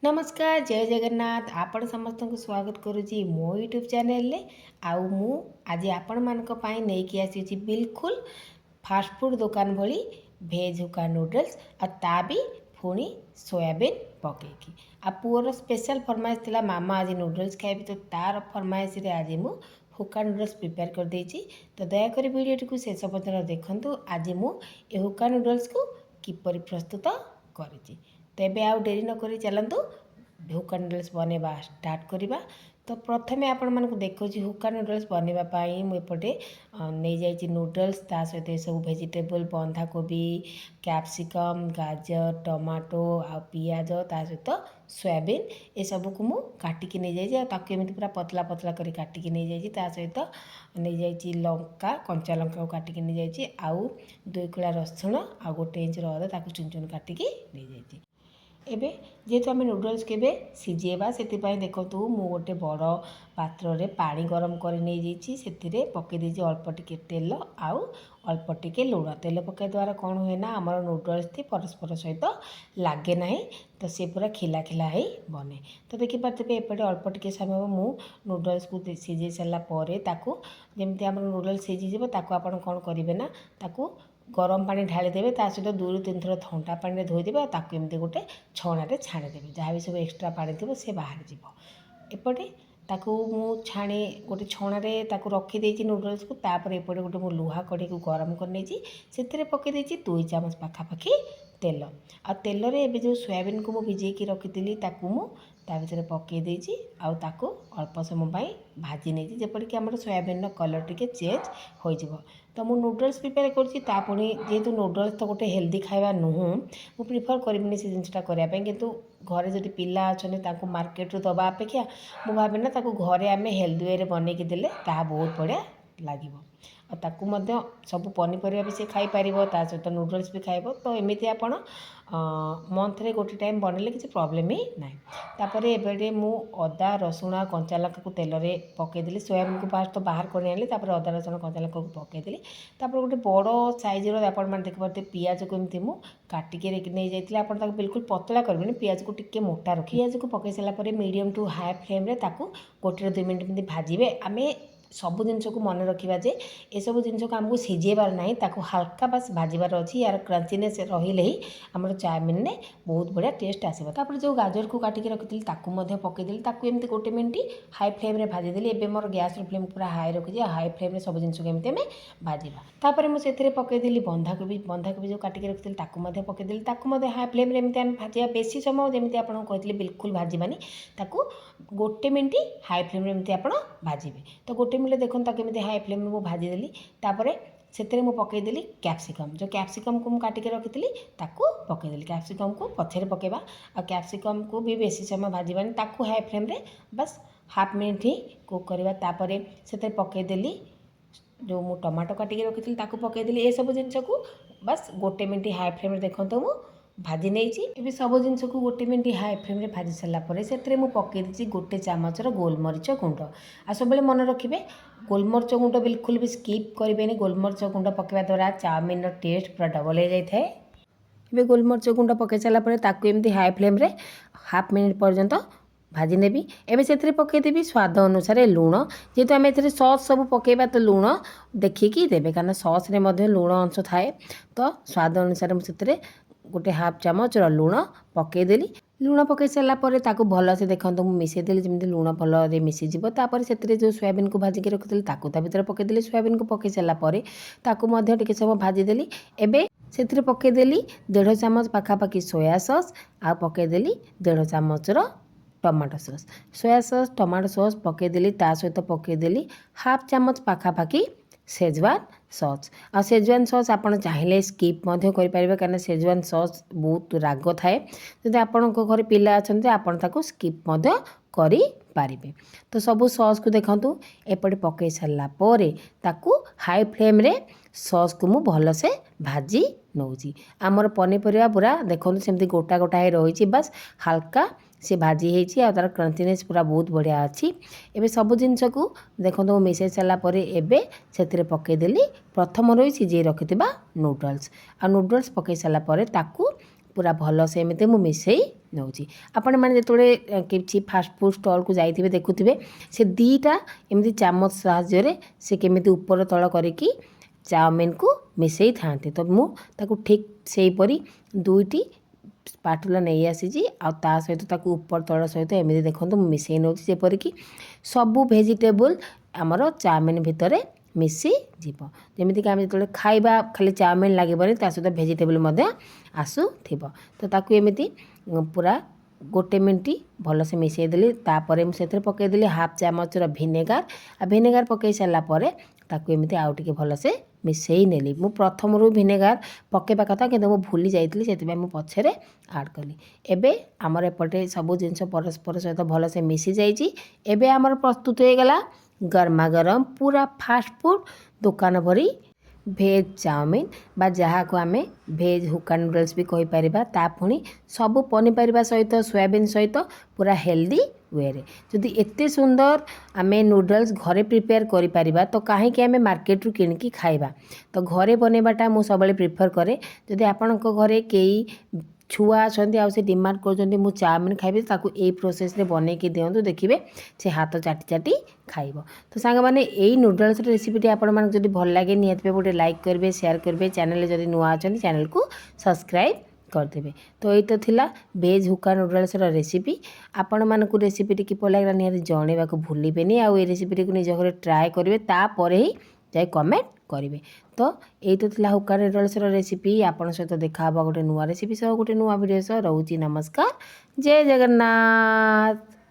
नमस्कार जय जगन्नाथ आपण समस्त को स्वागत करुँची मो यूट्यूब चैनल आउ मु आज आपण मानक पई नेकी आसी बिल्कुल फास्ट फूड दुकान भली भेज हुक्का नूडल्स आ ता भी पुणी सोयाबीन पकईकी आ पुअर स्पेशल फरमाइश थिला मामा आज नूडल्स खाइबी तो तार फरमाइश रे आज मु हुक्का नूडल्स प्रिपेयर कर देछि। तो दयाकोरी वीडियो को शेष पर्यंत देखंतु आज मु ए हुक्का नूडल्स को किपरि प्रस्तुत करिछि। तेबे आउ डेरी न करी चलतु हुक्का नूडल्स बनवा स्टार्ट करवा। तो प्रथमे आपण मानक देखो हुक्का नूडल्स बनवाई मुझे नहीं जाइए नूडल्स ता सहित सब वेजिटेबल बंधा कोबी कैप्सिकम गाजर टमाटो आ पियाज ता सहित सोयाबीन ये सब को मुझे काटिकी नहीं जाइए ताकि पूरा पतला पतला कर काटिकी नहीं जाइए ता सहित नहीं जाइए लंका कंचा लंका को काटिकी नहीं जाइए आउ 2 कुला रसुण आ 1 इंच अदा ताकू चुन चुन काटिकी नहीं जाइए। एबे जेहेतु आम नूडल्स के सीझेबा से देखो मु गोटे बड़ पात्र रे पानी गरम कर नहीं पकई देती अल्प टिके तेल आउ अल्प टिके लुण तेल पकई द्वारा कौन हुए ना आम नूडल्स थी परस्पर सहित लगे ना तो सी पूरा खिला खिला ही बने। तो देखिपे एपटे अल्प टिके समय मु नूडल्स को सीझे सारापर जमी आम नूडल्स सीझीज आपड़ कौन करेंगे ना गरम पानी ढाली देवे ता सहित 2 ରୁ 3 थर ठंडा पानी धोईदेवे एमती गोटे छणारे छाणीदेवे जहाँ भी सब एक्सट्रा पानी थी से बाहर जीव। एपटे ताकू मु छाणी गोटे छणारे रखीदे नूडल्स को तापर एपटे गोटे मु लुहा कड़ी को गरम कर से पकई 2 चामच पाखापाखि तेल आ तेल रे एबे जो सोयाबीन को मु भिजेकी रखी मु ता भीतर पकई देछि आउ ताकू अल्प समय भाजी नहीं जेपरिक आम सोयाबीन कलर टिके चेंज हो जिवो। तो मु नूडल्स प्रिपेयर करछि ता पुणी जेहेतु नूडल्स तो गोटे हेल्दी खाଇବା नुह मु प्रिफर करिबिनी से जिनसटा करिया पे किंतु घरे जदि पिला अछने ताकू मार्केट रु दबा अपेक्षा मु भाबे ना ताकू घरे आमे हेल्दी वे रे बनै के देले ता बहुत बढ़िया लागिवो और ताकू मध्य सब पनीपरिया भी से खाई पारिबो ता सहित नूडल्स भी खाइबो। तो एमिति आपण मंथ रे गोटे टाइम बनले किसी प्रॉब्लम ही नाही। तापर एबेडे मु अदा रसुण कंचा लंका को तेल रे पकई देली सोयाबीन को फास्ट तो बाहर कर आनली तापर अदा रसुण कंचा लंका को पकई देली तापर गोटे बड़ साइज रो आपण मान देख पारते पियाज को एमती मु काटिके नहीं जाइए आपण ताको बिल्कुल पतला करबेनी पियाज को टिके मोटा रखी पियाज को पकई सारा पर मीडियम टू हाई फ्लेम रे ताको गोटे 2 मिनट एमती भाजिबे। आमे सबु जिनस को मन रखा जे ये सब जिनस को आमको सीझेबार ना हल्का बास भाजबार अच्छी यार क्रंचीनेस रहिले ही आम चाउमिन ने बहुत बढ़िया टेस्ट आसो। तापर जो गाजर को काटिक रखी पकईदेली एमती 1 मिनट हाई फ्लेम रे भाजीदेली एबे मोर गैस फ्लेम पूरा हाई रखी हाई फ्लेम रे सब जिनस को एमती आम भाजवा। तापर मुझे पकईदेली बंधाकोबी जो काटिक रखी पकईदेली हाई फ्लेम रे एमती आम भाजा बेसी समय जमी आपको कहते बिल्कुल भाजबानी 1 मिनट हाई फ्लेम रे एमती आप भाजबे। तो 1 मिनट देखो केमी हाई फ्लेम में मुझे भाजीदेली तापर से मुझे पकईदेली कैप्सिकम जो कैप्सिकम को मुझे काटिक रखी पकईदेली कैप्सिकम को पछरे पकेबा आ कैप्सिकम को भी बेसी समय भाजबानी हाई फ्लेम रे बस हाफ मिनट ही कुक करवा। तापर से पकईदेली जो मु टमाटो काटिक रखी पकईदेली ये सब जिनस को बस 1 मिनट हाई फ्लेम रे देखो मु भाजी नहीं सब जिनस को 1 मिनट हाई फ्लेम रे भाजी सारापर से पकई दी 1 चामचर गोलमरीच गुंड आ सब मन रखिए गोलमरीच गुंड बिल्कुल भी स्किप करेंगे। गोलमरीच गुंड पकड़ा द्वारा चाउमिन टेस्ट पूरा डबल हो जाए। ये गोलमरीच गुंड पकई सारापर एमती हाई फ्लेम रे हाफ मिनिट पर्यंत भाजी नेबी। एबे से पकईदेवी स्वाद अनुसार लुण जेहेतु आम ए सस सब पकेबा तो लुण देखिकी देवे कारण सस रे लुण अंश थाए तो स्वाद अनुसार मुझे गोटे हाफ चामच लुण पकईदेली लुण पकई सारापर भल से देखो मुझे मिसेदेली जमी लुण भल मिसीज तापर से जो सोयाबीन को भाजिक रखी भर पकईदेली सोयाबीन को पकई सारापर टे समय भाजीदेली एबे से पकईदेली 1.5 चामच पाखापाखि सोया सस आ पकईदेली 1.5 चामचर tomato sauce soya sauce tomato sauce पकईदेली सहित पकईदेली हाफ चामच पाखापाखि शेजवान सॉस आ शेजवान सॉस आपड़ चाहिए स्किप करें कारण शेजवान सॉस बहुत राग थाए जब आपण घर पिला अच्छा आपड़ स्किप करें। तो सबू सॉस को देखूँ एपटे पकई सारापर हाई फ्लेम रे सॉस को मुझे भल से भाजी नौची आमर पनीपरिया पूरा देखो सेमती गोटा गोटा ही रही बस हल्का से भाजी होती तार क्रंचीनेस पूरा बहुत बढ़िया अच्छी। एबे सब जिनस को देखो तो मिसई सारापर एबे से पकईदेली प्रथम रही सीझे रखि नूडल्स आ नूडल्स पकई सारापर पूरा भल से एमती मुझे मिसई नौची। आपण मैंने जो कि फास्टफुड स्टल को जाइए देखुवे से दीटा एमती चामच साहाय्य से केमी ऊपर तल करके चाउमिन को मिसई था। तो मुझे ठीक से हीपरी दुईटी स्पाटुला नहीं आसी आ सहित ताकू ऊपर तल सहित एमती देखो मुझे मिसई नौची जेपरिक सबू भेजिटेबल आमर चाउमिन भितर मिसी जीव। जमीक आम जो खाइबा खाली चाउमिन लगे ता सहित भेजिटेबल आसू तो ताकू एमती पूरा गोटे मिनट भल से मिसईदेली। तापर मुझे पकईदेली हाफ चामचर भिनेगार भिनेगार पकई सारापर ताकू एमती आउ टे भल से मिसई नेली। मु प्रथम भिनेगार पकेबा कथा कि मुझे भूली जाइली से पछरे आड कली। एबे आमर एपटे सबू जिनस परस्पर सहित भल से मिसी जाइए। एबे आमर प्रस्तुत हो गला गर्मा गरम पूरा फास्टफुड दुकान भरी भेज चाउमिन बा जहाँ को आम भेज हुक्का नूडल्स भी कहीपर। ता पुणी सबू पनीपरिया सहित सोयाबीन सहित पूरा हेल्दी वे जदि एते सुंदर आम नूडल्स घरे प्रिपेयर करिपरिबा तो कहीं आम मार्केट रू किणिकी खाइबा। तो घरे बनवाटा मुझे सब प्रिफर करे। जदि आपण घरे कई छुआ आसती आ डिमांड कर चाउमिन खाइबे ताकू ए प्रोसेस रे बने की दिंतु देखिए से हाथ चाटी चाटी खाइब। तो सांग मैंने यही नूडल्स रेसिपीटी आपण जब भल लगे निहत गोटे लाइक करेंगे शेयर करेंगे चैनल जब नुआ अच्छा चैनल को सब्सक्राइब करदेवे। तो ये तो थिला भेज हुक्का नूडल्स रेसिपी। आपण मानक रेसिपीटी किपर लगे निहत जनवा को भूलें। आउ ये रेसिपीटी को निज घर ट्राए करेंगे तापर ही जाए कमेंट करेंगे। तो यही तो थिला हुक्का नूडल्स रेसिपी। आपण सहित देखा गोटे नुआ रेसिपी सह गोटे नुआ वीडियो सह रोची। नमस्कार, जय जगन्नाथ।